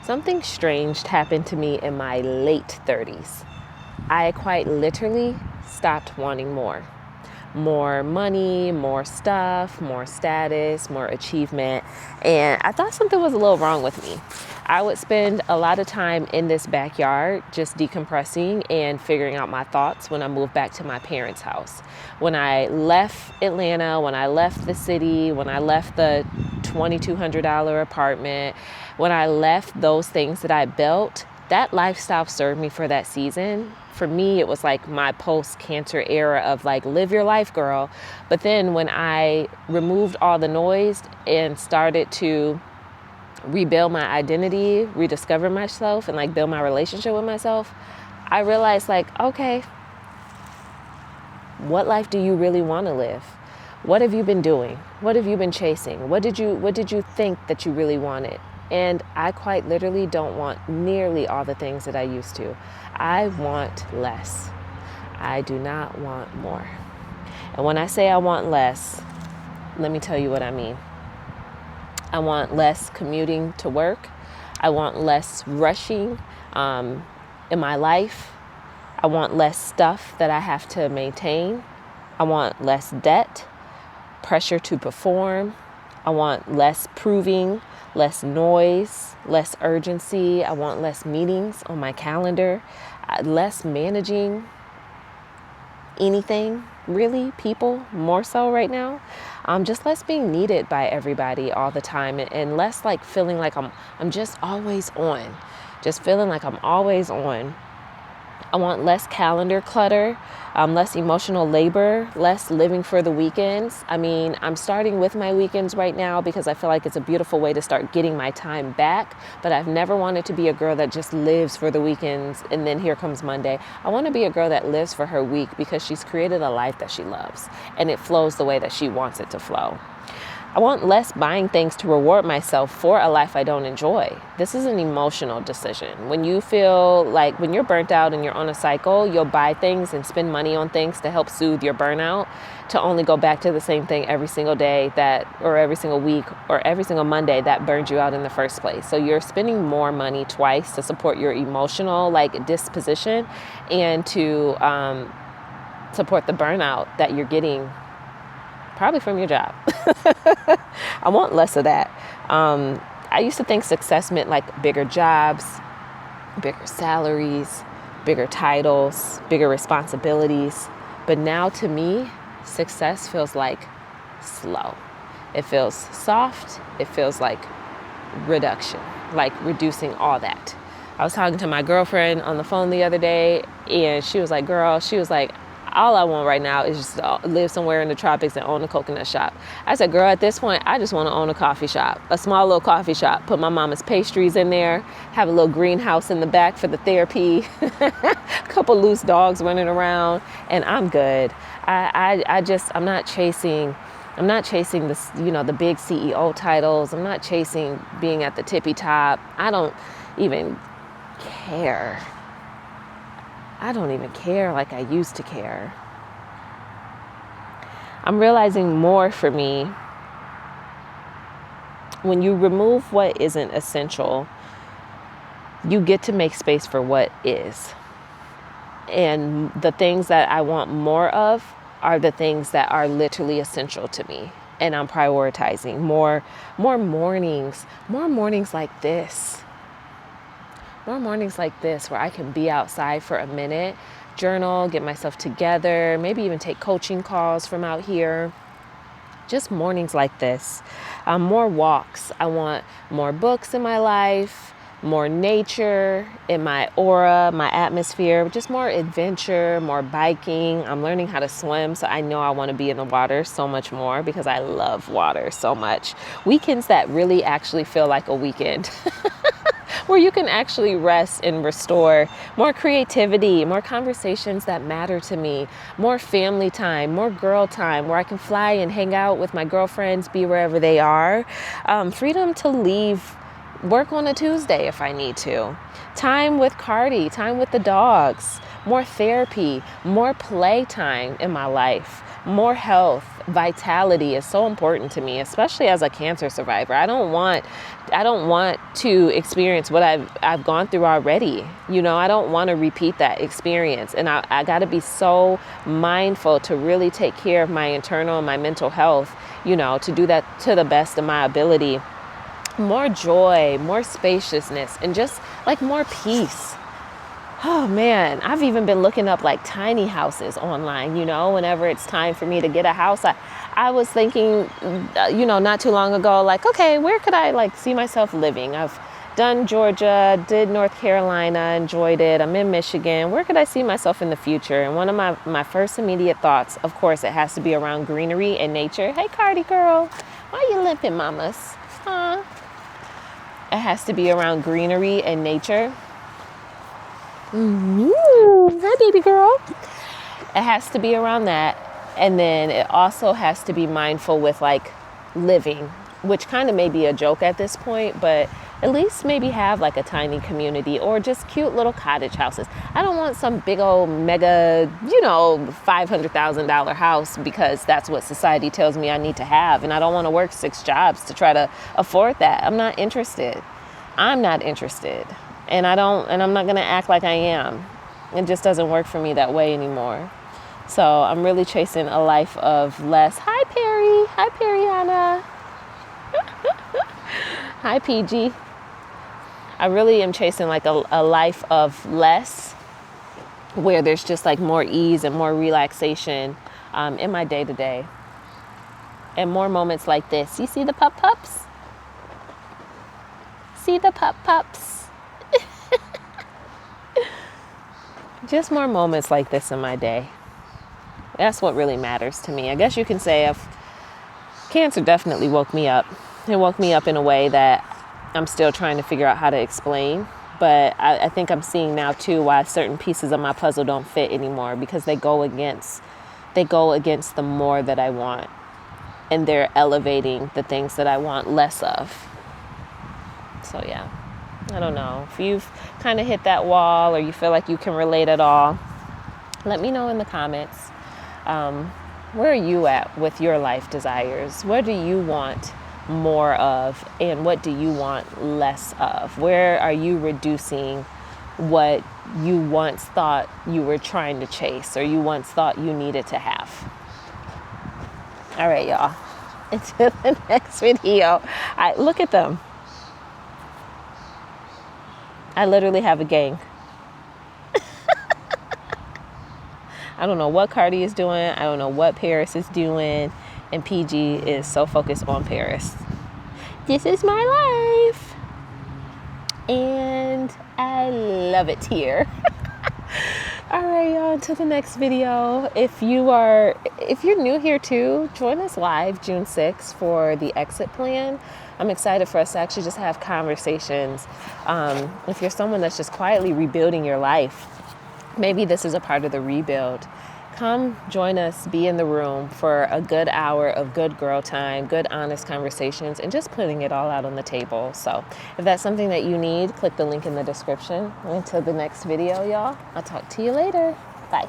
Something strange happened to me in my late 30s. I quite literally stopped wanting more. More money, more stuff, more status, more achievement. And I thought something was a little wrong with me. I would spend a lot of time in this backyard just decompressing and figuring out my thoughts when I moved back to my parents' house. When I left Atlanta, when I left the city, when I left the $2,200 apartment, when I left those things that I built, that lifestyle served me for that season. For me, it was like my post-cancer era of like, live your life, girl. But then when I removed all the noise and started to rebuild my identity, rediscover myself, and like build my relationship with myself, I realized like, okay, what life do you really want to live? What have you been doing? What have you been chasing? What did you think that you really wanted? And I quite literally don't want nearly all the things that I used to. I want less. I do not want more. And when I say I want less, let me tell you what I mean. I want less commuting to work. I want less rushing in my life. I want less stuff that I have to maintain. I want less debt, pressure to perform. I want less proving, less noise, less urgency. I want less meetings on my calendar, less managing anything, really, people, more so right now. Just less being needed by everybody all the time, and less like feeling like I'm just always on, just feeling like I'm always on. I want less calendar clutter, less emotional labor, less living for the weekends. I mean, I'm starting with my weekends right now because I feel like it's a beautiful way to start getting my time back. But I've never wanted to be a girl that just lives for the weekends and then here comes Monday. I want to be a girl that lives for her week because she's created a life that she loves and it flows the way that she wants it to flow. I want less buying things to reward myself for a life I don't enjoy. This is an emotional decision. When you feel like when you're burnt out and you're on a cycle, you'll buy things and spend money on things to help soothe your burnout, to only go back to the same thing every single day or every single week, or every single Monday that burned you out in the first place. So you're spending more money twice to support your emotional disposition and to support the burnout that you're getting probably from your job. I want less of that. I used to think success meant like bigger jobs, bigger salaries, bigger titles, bigger responsibilities. But now to me, success feels like slow. It feels soft. It feels like reduction, like reducing all that. I was talking to my girlfriend on the phone the other day, and she was like, all I want right now is just to live somewhere in the tropics and own a coconut shop. I said, girl, at this point, I just want to own a coffee shop, a small little coffee shop, put my mama's pastries in there, have a little greenhouse in the back for the therapy, a couple loose dogs running around, and I'm good. I'm not chasing this, the big CEO titles. I'm not chasing being at the tippy top. I don't even care. I don't even care like I used to care. I'm realizing more for me, when you remove what isn't essential, you get to make space for what is. And the things that I want more of are the things that are literally essential to me. And I'm prioritizing more mornings like this. More mornings like this where I can be outside for a minute, journal, get myself together, maybe even take coaching calls from out here. Just mornings like this. More walks. I want more books in my life, more nature in my aura, my atmosphere, just more adventure, more biking. I'm learning how to swim, so I know I want to be in the water so much more because I love water so much. Weekends that really actually feel like a weekend. Where you can actually rest and restore, more creativity, more conversations that matter to me, more family time, more girl time, where I can fly and hang out with my girlfriends, be wherever they are. Freedom to leave work on a Tuesday if I need to. Time with Cardi, time with the dogs, more therapy, more play time in my life. more health, vitality is so important to me, especially as a cancer survivor. I don't want to experience what I've gone through already. You know, I don't want to repeat that experience. And I got to be so mindful to really take care of my internal and my mental health, you know, to do that to the best of my ability. More joy, more spaciousness, and just like more peace. Oh man, I've even been looking up like tiny houses online, you know, whenever it's time for me to get a house. I was thinking, you know, not too long ago, like, okay, where could I like see myself living? I've done Georgia, did North Carolina, enjoyed it. I'm in Michigan. Where could I see myself in the future? And one of my first immediate thoughts, of course, it has to be around greenery and nature. Hey, Cardi girl, why you limping, mamas? Huh? It has to be around greenery and nature. Hi, baby girl. It has to be around that. And then it also has to be mindful with like living, which kind of may be a joke at this point, but at least maybe have like a tiny community or just cute little cottage houses. I don't want some big old mega, you know, $500,000 house because that's what society tells me I need to have. And I don't want to work 6 jobs to try to afford that. I'm not interested. I'm And I'm not going to act like I am. It just doesn't work for me that way anymore. So I'm really chasing a life of less. Hi, Perry. Hi, Periana. Hi, PG. I really am chasing like a life of less, where there's just like more ease and more relaxation in my day to day. And more moments like this. You see the pups? See the pups? Just more moments like this in my day. That's what really matters to me. I guess you can say cancer definitely woke me up. It woke me up in a way that I'm still trying to figure out how to explain. But I think I'm seeing now too why certain pieces of my puzzle don't fit anymore, because they go against the more that I want. And they're elevating the things that I want less of. So yeah. I don't know if you've kind of hit that wall or you feel like you can relate at all. Let me know in the comments. Where are you at with your life desires? What do you want more of, and what do you want less of? Where are you reducing what you once thought you were trying to chase or you once thought you needed to have? All right, y'all. Until the next video. Look at them. I literally have a gang. I don't know what Cardi is doing. I don't know what Paris is doing. And PG is so focused on Paris. This is my life. And I love it here. All right, y'all, until the next video. If you're new here too, join us live June 6th for the exit plan. I'm excited for us to actually just have conversations. If you're someone that's just quietly rebuilding your life, maybe this is a part of the rebuild. Come join us, be in the room for a good hour of good girl time, good honest conversations, and just putting it all out on the table. So if that's something that you need, click the link in the description. Until the next video, y'all, I'll talk to you later. Bye.